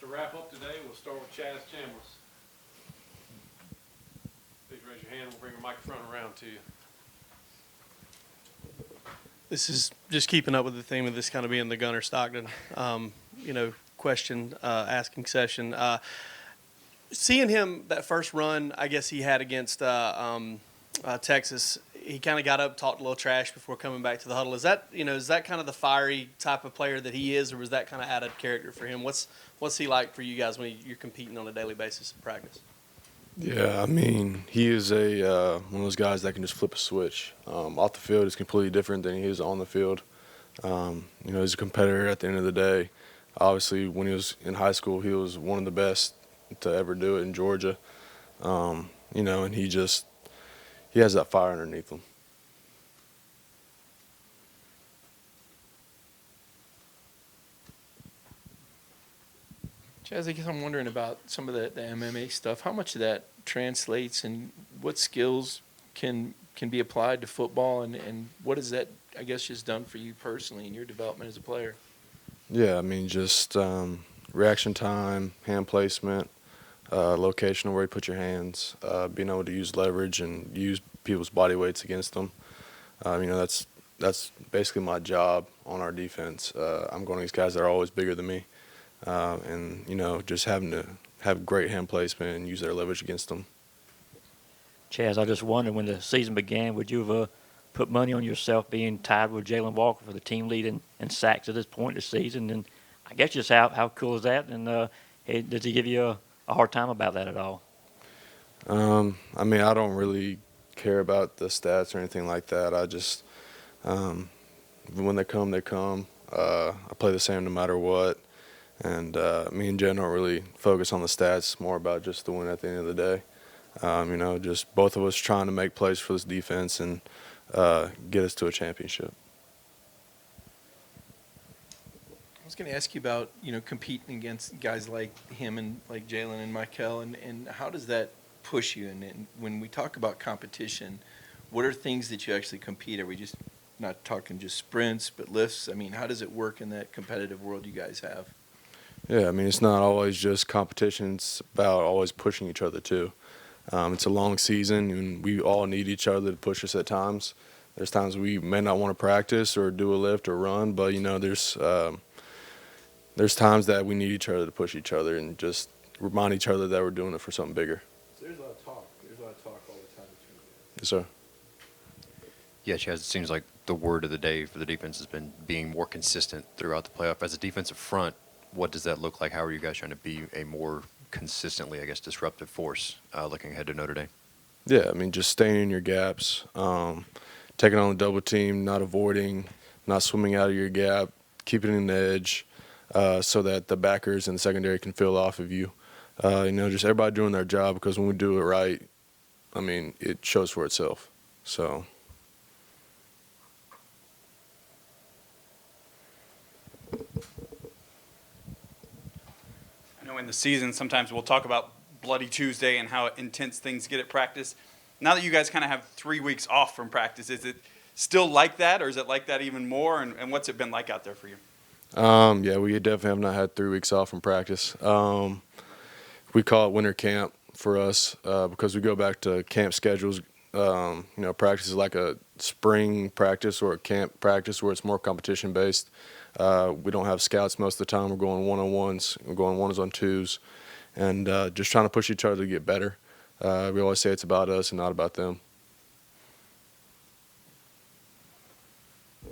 wrap up today, we'll start with Chaz Chambliss. Please raise your hand. We'll bring a microphone around to you. This is just keeping up with the theme of this kind of being the Gunner Stockton, question asking session. Seeing him that first run, I guess he had against Texas, he kind of got up, talked a little trash before coming back to the huddle. Is that kind of the fiery type of player that he is, or was that kind of added character for him? What's he like for you guys when you're competing on a daily basis in practice? Yeah, I mean, he is one of those guys that can just flip a switch. Off the field is completely different than he is on the field. He's a competitor at the end of the day. Obviously, when he was in high school, he was one of the best to ever do it in Georgia. And he has that fire underneath him. Chaz, I guess I'm wondering about some of the MMA stuff. How much of that translates, and what skills can be applied to football, and what has that, I guess, just done for you personally in your development as a player? Yeah, I mean, just reaction time, hand placement, location of where you put your hands, being able to use leverage and use people's body weights against them. That's basically my job on our defense. I'm going against guys that are always bigger than me. Just having to have great hand placement and use their leverage against them. Chaz, I just wondered, when the season began, would you have put money on yourself being tied with Jalen Walker for the team lead in sacks at this point in the season? And I guess just how cool is that? And does he give you a hard time about that at all? I don't really care about the stats or anything like that. I just, when they come, they come. I play the same no matter what. And me and Jen don't really focus on the stats, more about just the win at the end of the day. Just both of us trying to make plays for this defense and get us to a championship. I was going to ask you about, competing against guys like him and like Jalen and Michael, and how does that push you? And when we talk about competition, what are things that you actually compete? Are we just not talking just sprints, but lifts? I mean, how does it work in that competitive world you guys have? Yeah, it's not always just competition. It's about always pushing each other, too. It's a long season, and we all need each other to push us at times. There's times we may not want to practice or do a lift or run, but, there's times that we need each other to push each other and just remind each other that we're doing it for something bigger. So there's a lot of talk. There's a lot of talk all the time between you guys. Yes, sir. Yeah, Chaz, it seems like the word of the day for the defense has been being more consistent throughout the playoff. As a defensive front, what does that look like? How are you guys trying to be a more consistently, disruptive force looking ahead to Notre Dame? Yeah, just staying in your gaps, taking on the double team, not avoiding, not swimming out of your gap, keeping it in the edge so that the backers and the secondary can fill off of you. Just everybody doing their job, because when we do it right, it shows for itself. So. In the season, sometimes we'll talk about Bloody Tuesday and how intense things get at practice. Now that you guys kind of have 3 weeks off from practice, is it still like that, or is it like that even more? And what's it been like out there for you? Yeah, we definitely have not had 3 weeks off from practice. We call it winter camp for us because we go back to camp schedules. Practice is like a spring practice or a camp practice where it's more competition based. We don't have scouts most of the time. We're going one-on-ones. We're going ones-on-twos, and just trying to push each other to get better. We always say it's about us and not about them.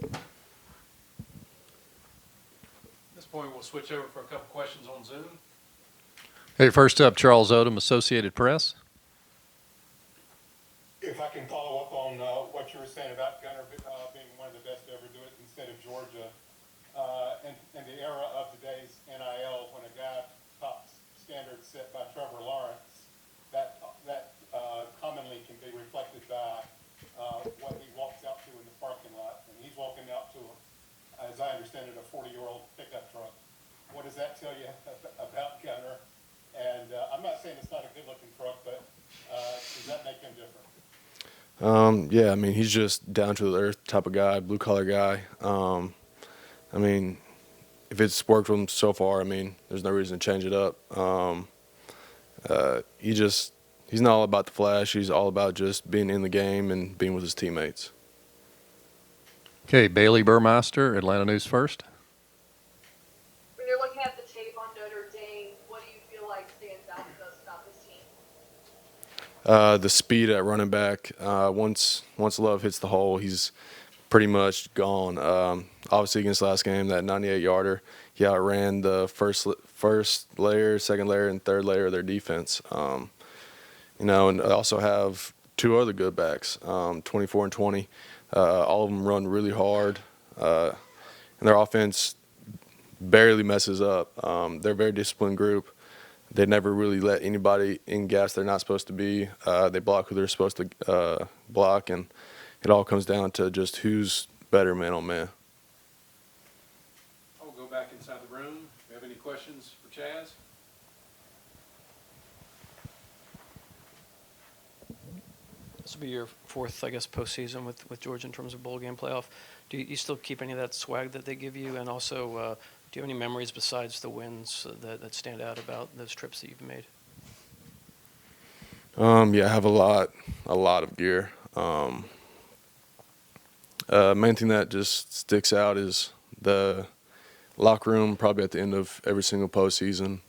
At this point, we'll switch over for a couple questions on Zoom. Hey, first up, Charles Odom, Associated Press. If I can follow up on what you were saying about Gunner being one of the best to ever do it instead of Georgia, in the era of today's NIL, when a guy tops standards set by Trevor Lawrence, that commonly can be reflected by what he walks out to in the parking lot. And he's walking out to, as I understand it, a 40-year-old pickup truck. What does that tell you about Gunner? And I'm not saying it's not a good-looking truck, but does that make him different? Yeah, he's just down to the earth type of guy, blue collar guy. if it's worked for him so far, I mean, there's no reason to change it up. He's not all about the flash. He's all about just being in the game and being with his teammates. Okay, Bailey Burmaster, Atlanta News First. When you're looking at the tape on Notre Dame, what do you feel like stands out the most about this team? The speed at running back. Once Love hits the hole, he's pretty much gone. Obviously, against last game, that 98-yarder, he outran the first layer, second layer, and third layer of their defense. And I also have two other good backs, 24 and 20. All of them run really hard, and their offense barely messes up. They're a very disciplined group. They never really let anybody in gas they're not supposed to be. They block who they're supposed to block, and it all comes down to just who's better man on man. I'll go back inside the room. Do you have any questions for Chaz? This will be your fourth, I guess, postseason with Georgia in terms of bowl game playoff. Do you still keep any of that swag that they give you? And also, do you have any memories besides the wins that stand out about those trips that you've made? Yeah, I have a lot of gear. Main thing that just sticks out is the locker room, probably at the end of every single postseason.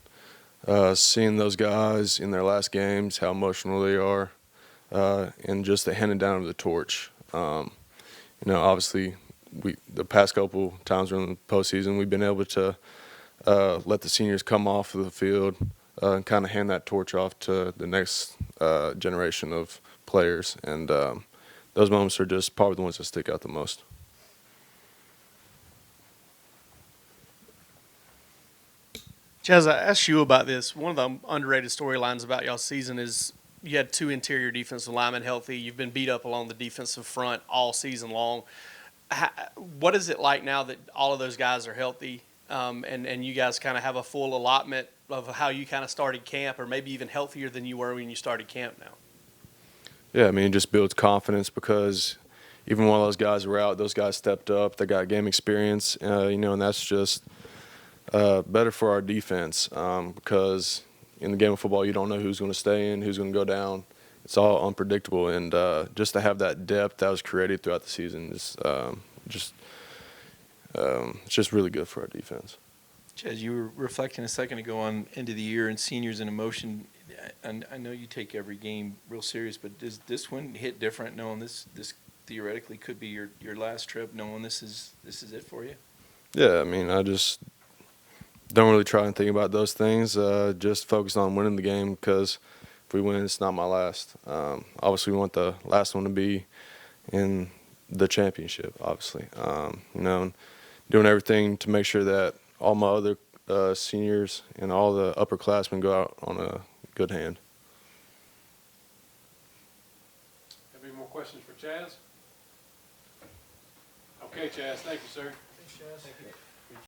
Seeing those guys in their last games, how emotional they are, and just the handing down of the torch. Obviously, the past couple times during the postseason, we've been able to let the seniors come off of the field and kind of hand that torch off to the next generation of players. And those moments are just probably the ones that stick out the most. Chaz, I asked you about this. One of the underrated storylines about y'all's season is you had two interior defensive linemen healthy. You've been beat up along the defensive front all season long. What is it like now that all of those guys are healthy and you guys kind of have a full allotment of how you kind of started camp, or maybe even healthier than you were when you started camp now? Yeah, I mean, it just builds confidence because even while those guys were out, those guys stepped up. They got game experience, and that's just better for our defense because in the game of football, you don't know who's going to stay in, who's going to go down. It's all unpredictable, and just to have that depth that was created throughout the season is it's just really good for our defense. Chaz, you were reflecting a second ago on end of the year and seniors and emotion. And I know you take every game real serious, but does this one hit different knowing this theoretically could be your last trip, knowing this is it for you? Yeah, I mean, I just don't really try and think about those things. Just focus on winning the game because if we win, it's not my last. Obviously, we want the last one to be in the championship, obviously. And doing everything to make sure that all my other seniors and all the upperclassmen go out on a good hand. Have any more questions for Chaz? Okay, Chaz. Thank you, sir. Thanks, Chaz. Thank you.